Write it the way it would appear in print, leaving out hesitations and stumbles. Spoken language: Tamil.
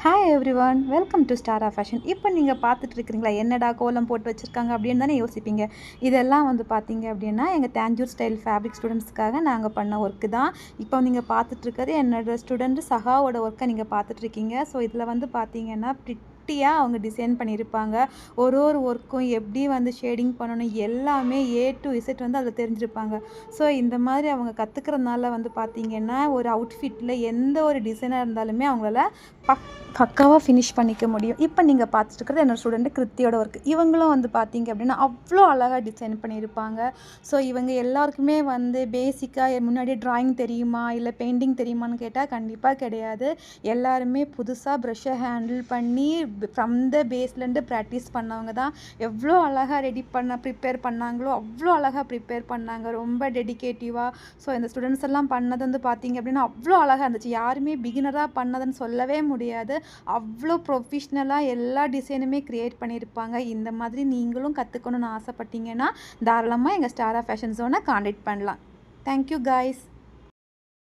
Hi everyone, welcome to Stara fashion. இப்போ நீங்கள் பார்த்துட்டு இருக்கிறீங்களா, என்னடா கோலம் போட்டு வச்சுருக்காங்க அப்படின்னு தானே யோசிப்பீங்க. இதெல்லாம் வந்து பார்த்தீங்க அப்படின்னா எங்கள் தேஞ்சூர் ஸ்டைல் ஃபேப்ரிக் ஸ்டூடெண்ட்ஸ்க்காக நாங்கள் பண்ண ஒர்க்கு தான். இப்போ நீங்கள் பார்த்துட்ருக்கிறது என்னோட ஸ்டூடெண்ட் சஹாவோட ஒர்க்கை நீங்கள் பார்த்துட்ருக்கீங்க. ஸோ இதில் வந்து பார்த்தீங்கன்னா ப்ரிட்டியாக அவங்க டிசைன் பண்ணியிருப்பாங்க. ஒரு ஒர்க்கும் எப்படி வந்து ஷேடிங் பண்ணணும் எல்லாமே ஏ டு இசட் வந்து அதில் தெரிஞ்சிருப்பாங்க. ஸோ இந்த மாதிரி அவங்க கற்றுக்கிறதுனால வந்து பார்த்தீங்கன்னா ஒரு அவுட்ஃபிட்டில் எந்த ஒரு டிசைனாக இருந்தாலுமே அவங்களால பக்காவாக ஃபினிஷ் பண்ணிக்க முடியும். இப்போ நீங்கள் பார்த்துட்டுருக்கிறது என்னோடய ஸ்டூடெண்ட் கிருத்தியோட ஒர்க். இவங்களும் வந்து பார்த்தீங்க அப்படின்னா அவ்வளோ அழகாக டிசைன் பண்ணியிருப்பாங்க. ஸோ இவங்க எல்லாருக்குமே வந்து பேசிக்காக முன்னாடியே ட்ராயிங் தெரியுமா இல்லை பெயிண்டிங் தெரியுமான்னு கேட்டால் கண்டிப்பாக கிடையாது. எல்லாருமே புதுசாக ப்ரஷ்ஷை ஹேண்டில் பண்ணி ஃப்ரம் த பேஸ்லேருந்து ப்ராக்டிஸ் பண்ணவங்க தான். எவ்வளோ அழகாக ப்ரிப்பேர் பண்ணாங்களோ அவ்வளோ அழகாக ப்ரிப்பேர் பண்ணாங்க, ரொம்ப டெடிகேட்டிவாக. ஸோ இந்த ஸ்டூடெண்ட்ஸ் எல்லாம் பண்ணது வந்து பார்த்தீங்க அப்படின்னா அவ்வளோ அழகாக இருந்துச்சு. யாருமே பிகினராக பண்ணதுன்னு சொல்லவே முடியாது. அவ்வளோ ப்ரொஃபஷ்னலாக எல்லா டிசைனுமே க்ரியேட் பண்ணியிருப்பாங்க. இந்த மாதிரி நீங்களும் கற்றுக்கணுன்னு ஆசைப்பட்டீங்கன்னா தாராளமாக எங்கள் ஸ்டாரா ஃபேஷன் ஜோனை காண்டாக்ட் பண்ணலாம். Thank you guys.